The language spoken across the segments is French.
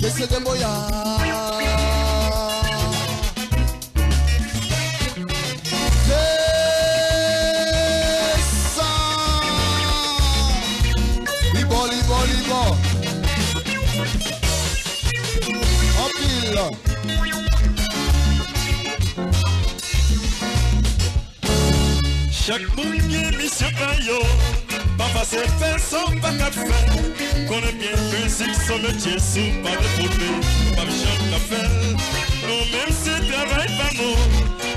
Que se demoya. Chaque mounier mission paillot, papa c'est fait son pas qu'à faire. Connaît bien musique, son métier sous pas de poupée, pas de chant qu'à faire. Nous-mêmes c'est travail pas nous,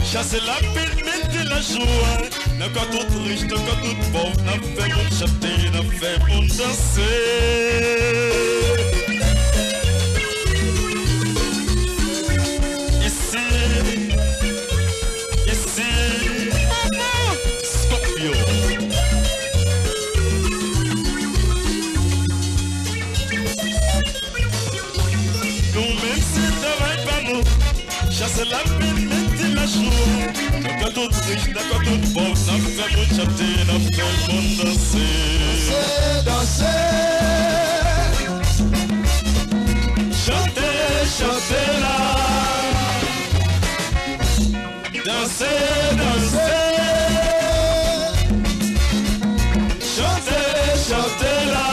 chasser la peine, mettre la joie. N'a qu'à tout riche, n'a qu'à tout pauvre, n'a fait mon chanter, n'a fait mon danser. Chasse la peine, mettez la joie. N'a pas tout riche, n'a pas tout pauvre, n'a fait mon chanter, n'a fait mon danser. Danser, chanter, chanter là. Danser, danser. Chanter, chanter là.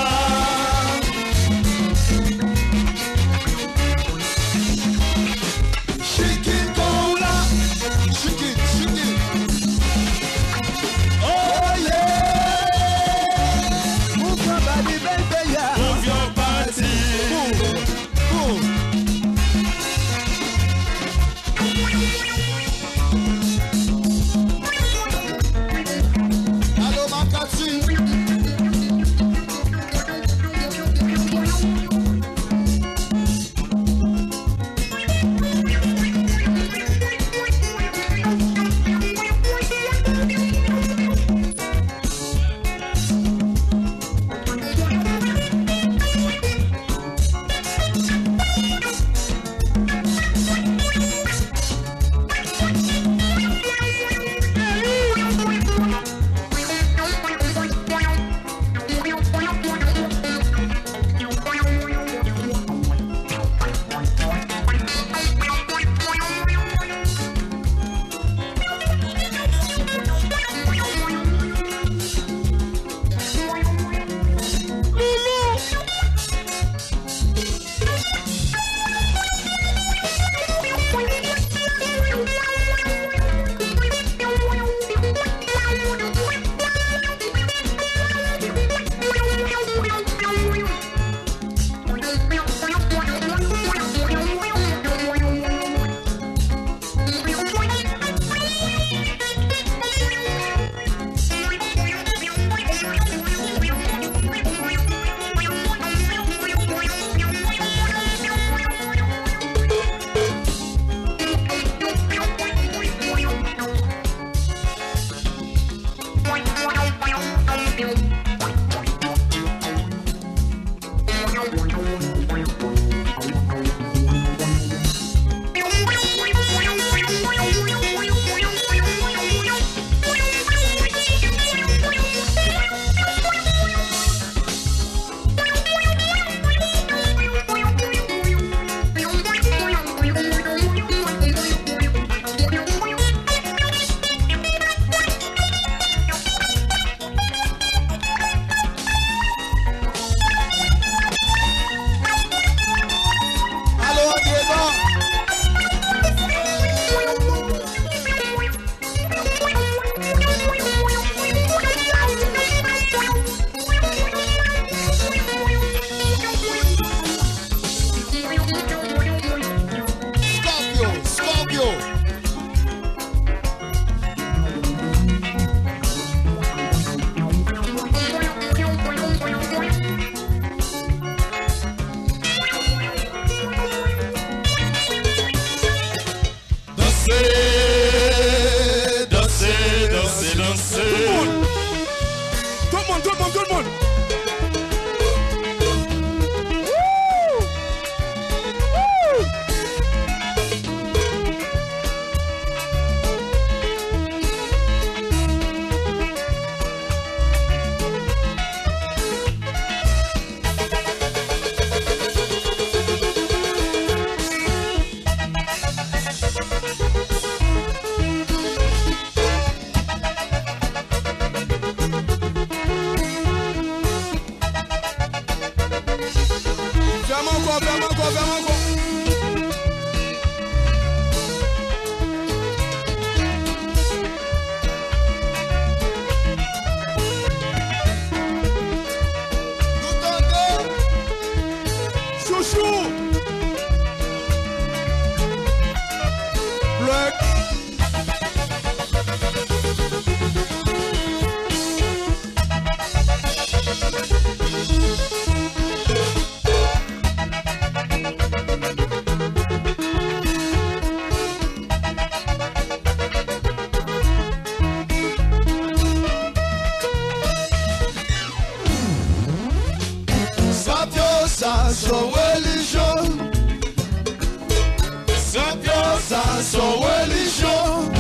Son religion, Sapiosa, son religion,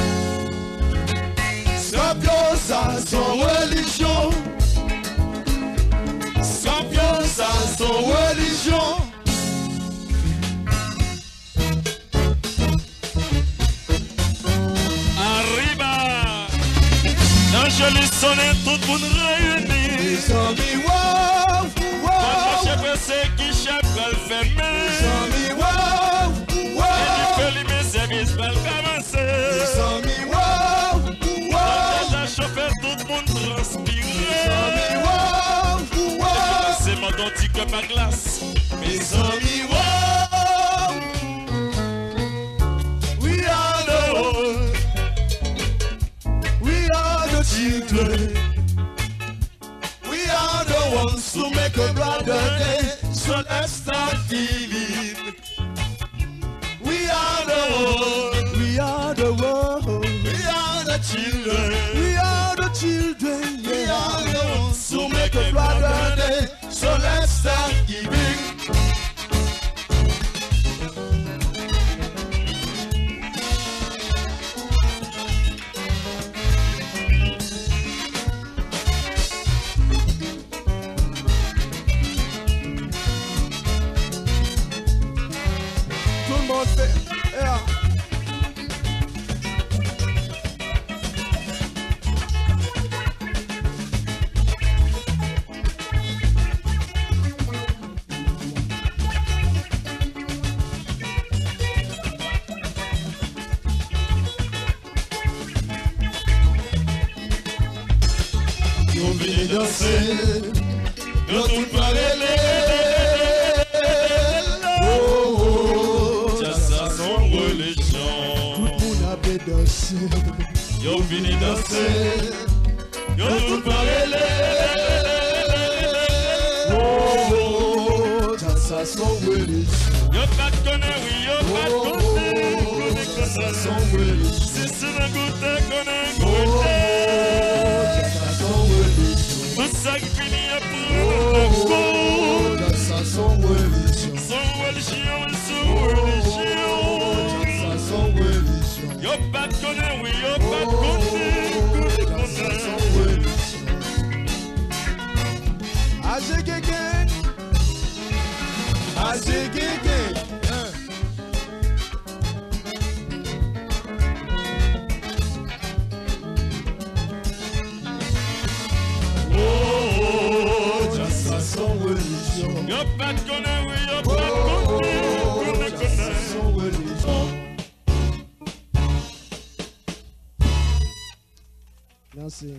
Sapiosa, son religion, Sapiosa, son religion. Arriba, dans joli sonnet, tout le monde réuni. Les amis, wow, wow. C'est qui chapelle fermé. Les amis, wow, wow. Et du fait, mes services veulent commencer. Les amis, wow, wow. La chauffeur, tout le monde transpire. Les amis, wow, wow. C'est mon denti comme ma glace. Mes amis, wow. We are the world. We are the children. We are the ones who make a brighter day. So let's start giving. We are the world. We are the world. We are the children. We are the children. We are the ones who make a brighter day. So let's start giving. Yeah. Yo vini danser, yo tout parler. Yo vini danser, yo tout parler. Oh, ça son religion. Yo pas connaît, oui, yo pas connaît. Ça son religion. Si c'est un goûter, connaît, Oh, goûter. ça son religion. Tout ça qui finit après Oh, ça son religion. son religion, son religion. Ça son religion. Yo pas connaît, oui, yo pas connaît. Ça son religion. Azegege. Azegege. Ça son religion. Yo pas connaît, oui, yo pas connaît. Ça son religion. Merci.